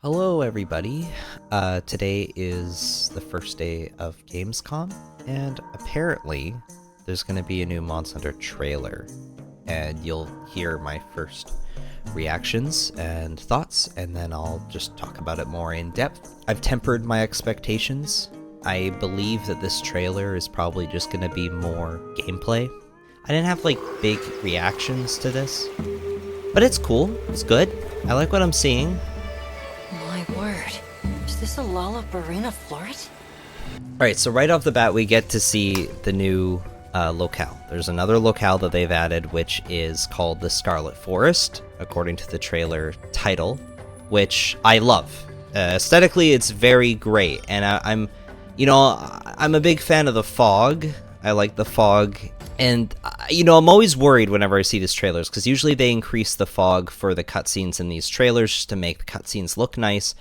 Hello everybody. Today is the first day of Gamescom, and apparently there's going to be a new Monster Hunter trailer, and you'll hear my first reactions and thoughts, and then I'll just talk about it more in depth. I've tempered my expectations. I believe that this trailer is probably just going to be more gameplay. I didn't have like big reactions to this, but it's cool. It's good. I like what I'm seeing. My word. Is this a Lala Barina floret? Alright, so right off the bat we get to see the new locale. There's another locale that they've added, which is called the Scarlet Forest, according to the trailer title, which I love. Aesthetically, it's very great, and I'm a big fan of the fog. I like the fog, and I'm always worried whenever I see these trailers, because usually they increase the fog for the cutscenes in these trailers just to make the cutscenes look nice.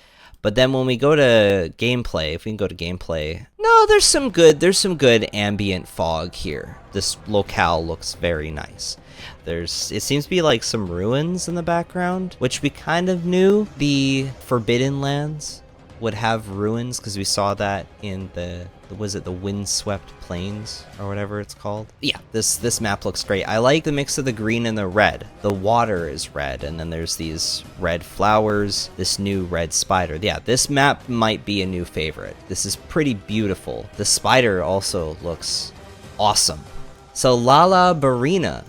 But then when we go to gameplay, if we can go to gameplay, no, there's some good ambient fog here. This locale looks very nice. It seems to be like some ruins in the background, which we kind of knew the Forbidden Lands would have ruins, because we saw that in the windswept plains or whatever it's called. Yeah, this map looks great. I like the mix of the green and the red. The water is red, and then there's these red flowers, this new red spider. Yeah, this map might be a new favorite. This is pretty beautiful. The spider also looks awesome. So Lala Barina.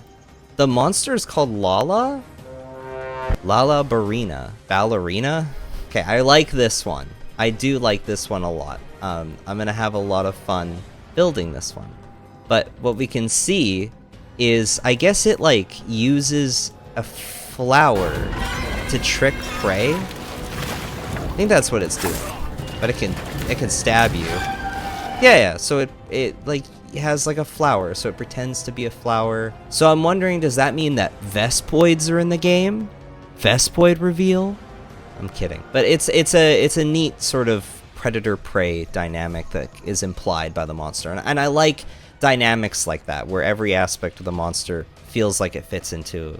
The monster is called Lala? Lala Barina. Ballerina? Okay, I like this one. I do like this one a lot. I'm gonna have a lot of fun building this one. But what we can see is, I guess it like uses a flower to trick prey. I think that's what it's doing. But it can stab you. Yeah, so it has like a flower, so it pretends to be a flower. So I'm wondering, does that mean that Vespoids are in the game? Vespoid reveal? I'm kidding. But it's a neat sort of predator-prey dynamic that is implied by the monster. And I like dynamics like that, where every aspect of the monster feels like it fits into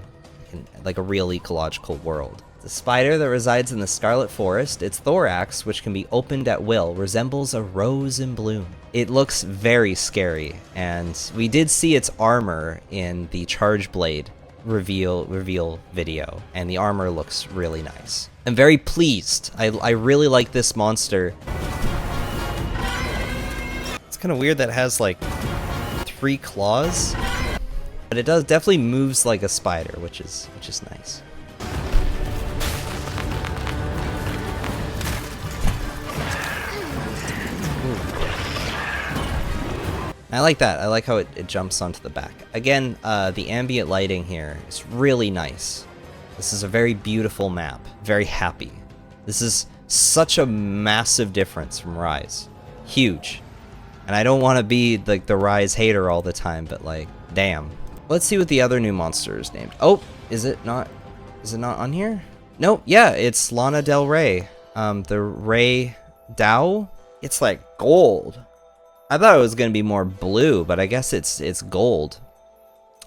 like a real ecological world. The spider that resides in the Scarlet Forest, its thorax, which can be opened at will, resembles a rose in bloom. It looks very scary, and we did see its armor in the Charge Blade reveal video, and the armor looks really nice. I'm very pleased. I really like this monster. It's kind of weird that it has like 3 claws, but it definitely moves like a spider, which is nice. I like that. I like how it jumps onto the back. Again, the ambient lighting here is really nice. This is a very beautiful map. Very happy. This is such a massive difference from Rise. Huge. And I don't want to be like the Rise hater all the time, but like, damn. Let's see what the other new monster is named. Oh, is it not on here? Nope, yeah, it's Lana Del Rey. The Rey Dau. It's like gold. I thought it was going to be more blue, but I guess it's gold.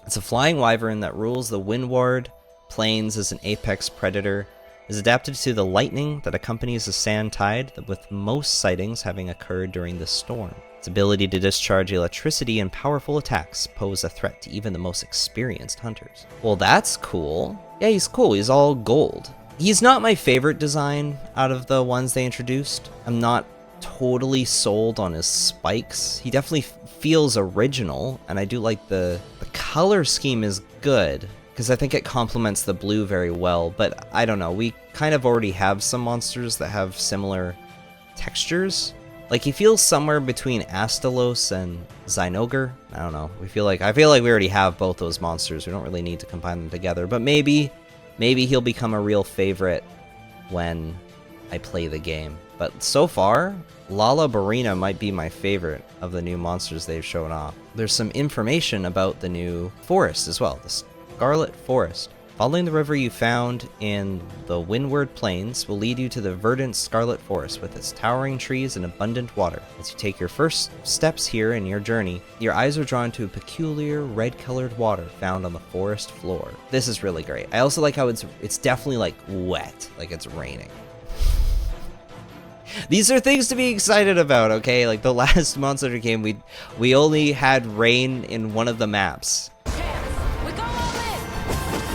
It's a flying wyvern that rules the windward plains as an apex predator, is adapted to the lightning that accompanies the sand tide, with most sightings having occurred during the storm. Its ability to discharge electricity and powerful attacks pose a threat to even the most experienced hunters. Well, that's cool. Yeah, he's cool. He's all gold. He's not my favorite design out of the ones they introduced. I'm not totally sold on his spikes. He definitely feels original, and I do like the color scheme is good, because I think it complements the blue very well, but I don't know, we kind of already have some monsters that have similar textures. Like, he feels somewhere between Astalos and Zynogar. I don't know. I feel like we already have both those monsters. We don't really need to combine them together, but maybe he'll become a real favorite when I play the game. But so far, Lala Barina might be my favorite of the new monsters they've shown off. There's some information about the new forest as well, the Scarlet Forest. Following the river you found in the Windward Plains will lead you to the verdant Scarlet Forest with its towering trees and abundant water. As you take your first steps here in your journey, your eyes are drawn to a peculiar red-colored water found on the forest floor. This is really great. I also like how it's definitely like wet, like it's raining. These are things to be excited about, okay? Like the last Monster Hunter game, we only had rain in one of the maps.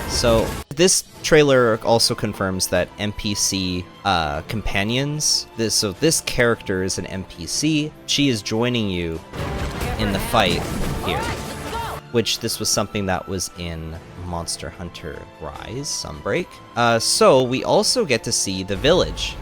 So this trailer also confirms that NPC companions. This character is an NPC. She is joining you in the fight here, which this was something that was in Monster Hunter Rise Sunbreak. So we also get to see the village,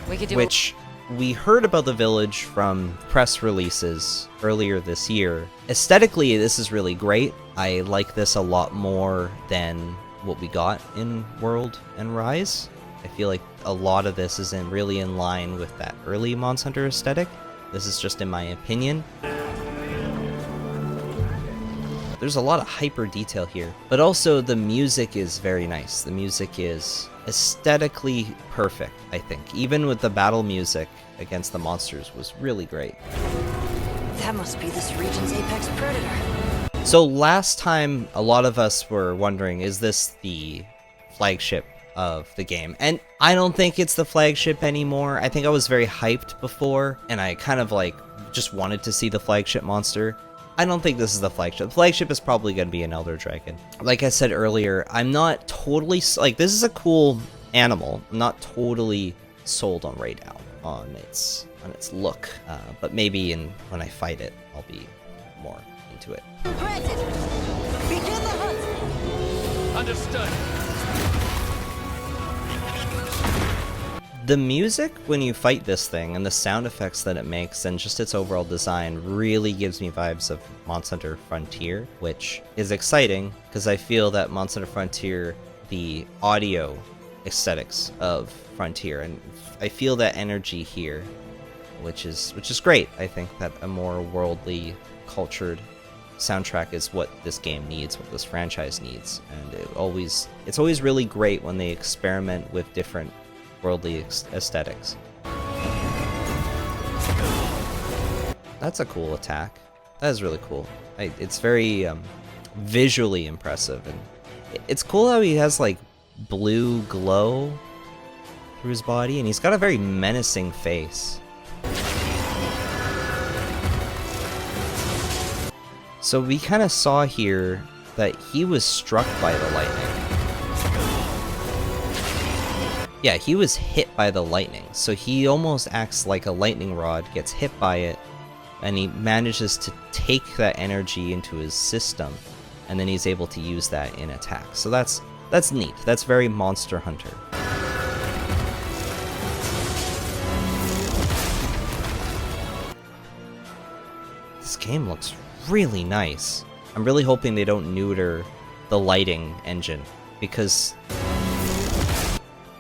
which we heard about the village from press releases earlier this year. Aesthetically, this is really great. I like this a lot more than what we got in World and Rise. I feel like a lot of this isn't really in line with that early Monster Hunter aesthetic. This is just in my opinion. There's a lot of hyper detail here, but also the music is very nice. The music is aesthetically perfect, I think. Even with the battle music against the monsters was really great. That must be this region's apex predator. So last time, a lot of us were wondering, is this the flagship of the game? And I don't think it's the flagship anymore. I think I was very hyped before, and I kind of like just wanted to see the flagship monster. I don't think this is the flagship. The flagship is probably going to be an Elder Dragon. Like I said earlier, I'm not totally... Like, this is a cool animal. I'm not totally sold on Rey Dau, on its look. But maybe when I fight it, I'll be more into it. Granted. Begin the hunt. Understood. The music when you fight this thing and the sound effects that it makes and just its overall design really gives me vibes of Monster Hunter Frontier, which is exciting because I feel that Monster Hunter Frontier, the audio aesthetics of Frontier, and I feel that energy here, which is great. I think that a more worldly, cultured soundtrack is what this game needs, what this franchise needs, and it's always really great when they experiment with different worldly aesthetics. That's a cool attack. That is really cool. It's very visually impressive, and it's cool how he has like blue glow through his body, and he's got a very menacing face. So we kind of saw here that he was struck by the lightning. Yeah, he was hit by the lightning, so he almost acts like a lightning rod, gets hit by it, and he manages to take that energy into his system, and then he's able to use that in attacks. So that's neat. That's very Monster Hunter. This game looks really nice. I'm really hoping they don't neuter the lighting engine, because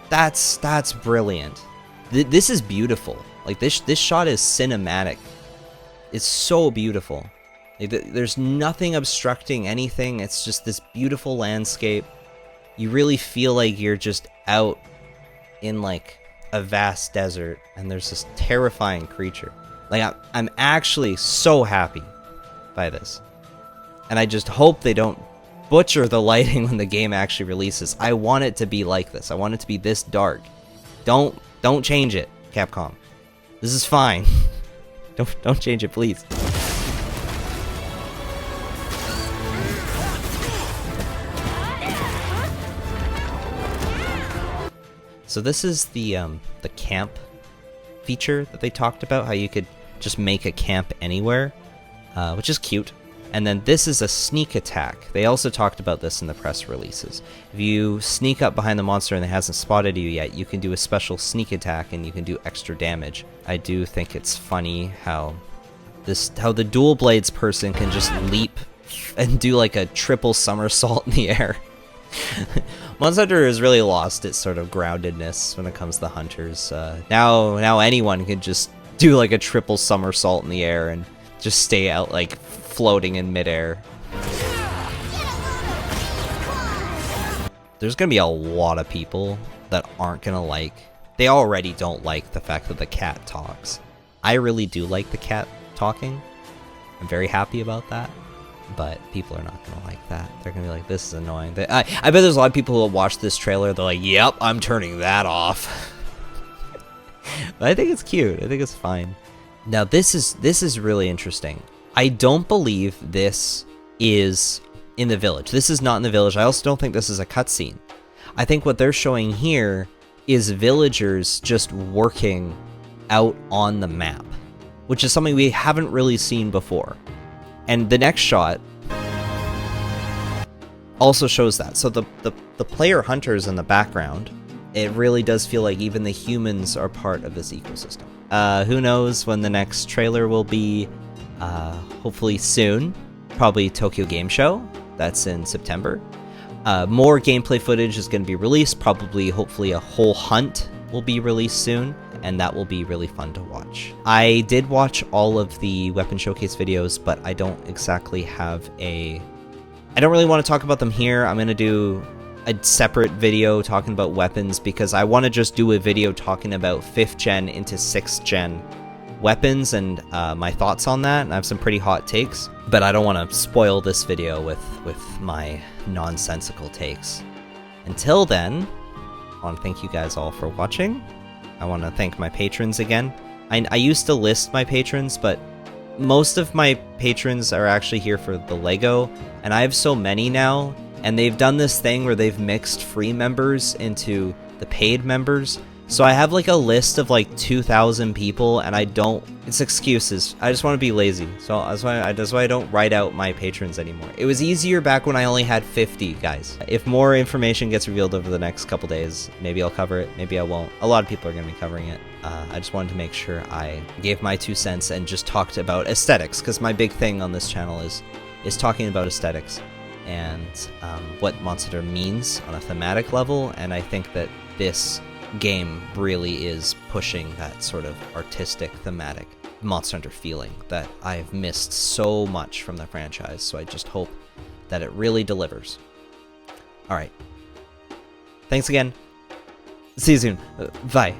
that's brilliant. This is beautiful. Like this shot is cinematic. It's so beautiful. Like there's nothing obstructing anything. It's just this beautiful landscape. You really feel like you're just out in like a vast desert, and there's this terrifying creature. Like I'm actually so happy by this, and I just hope they don't butcher the lighting when the game actually releases. I want it to be like this. I want it to be this dark. Don't change it, Capcom. This is fine. Don't change it, please. So this is the camp feature that they talked about, how you could just make a camp anywhere, which is cute. And then this is a sneak attack. They also talked about this in the press releases. If you sneak up behind the monster and it hasn't spotted you yet, you can do a special sneak attack and you can do extra damage. I do think it's funny how the dual blades person can just leap and do like a triple somersault in the air. Monster Hunter has really lost its sort of groundedness when it comes to hunters. Now anyone can just do like a triple somersault in the air and just stay out like floating in midair. There's gonna be a lot of people that aren't gonna like. They already don't like the fact that the cat talks. I really do like the cat talking. I'm very happy about that. But people are not gonna like that. They're gonna be like, this is annoying. I bet there's a lot of people who will watch this trailer. They're like, yep, I'm turning that off. But I think it's cute. I think it's fine. Now this is really interesting. I don't believe this is in the village. This is not in the village. I also don't think this is a cutscene. I think what they're showing here is villagers just working out on the map, which is something we haven't really seen before. And the next shot also shows that. So the player hunters in the background, it really does feel like even the humans are part of this ecosystem. Who knows when the next trailer will be, hopefully soon. Probably Tokyo Game Show, that's in September. More gameplay footage is going to be released, probably hopefully a whole hunt will be released soon, and that will be really fun to watch. I did watch all of the weapon showcase videos, but I don't exactly have a... I don't really want to talk about them here. I'm going to do a separate video talking about weapons because I want to just do a video talking about 5th gen into 6th gen weapons and my thoughts on that. And I have some pretty hot takes, but I don't want to spoil this video with my nonsensical takes. Until then, I want to thank you guys all for watching. I want to thank my patrons again. I used to list my patrons, but most of my patrons are actually here for the Lego, and I have so many now, and they've done this thing where they've mixed free members into the paid members. So I have like a list of like 2,000 people, and I don't... It's excuses. I just want to be lazy. So that's why I don't write out my patrons anymore. It was easier back when I only had 50 guys. If more information gets revealed over the next couple days, maybe I'll cover it, maybe I won't. A lot of people are going to be covering it. I just wanted to make sure I gave my 2 cents and just talked about aesthetics, because my big thing on this channel is talking about aesthetics and what Monster Hunter means on a thematic level, and I think that this game really is pushing that sort of artistic, thematic Monster Hunter feeling that I've missed so much from the franchise, so I just hope that it really delivers. Alright. Thanks again. See you soon. Bye.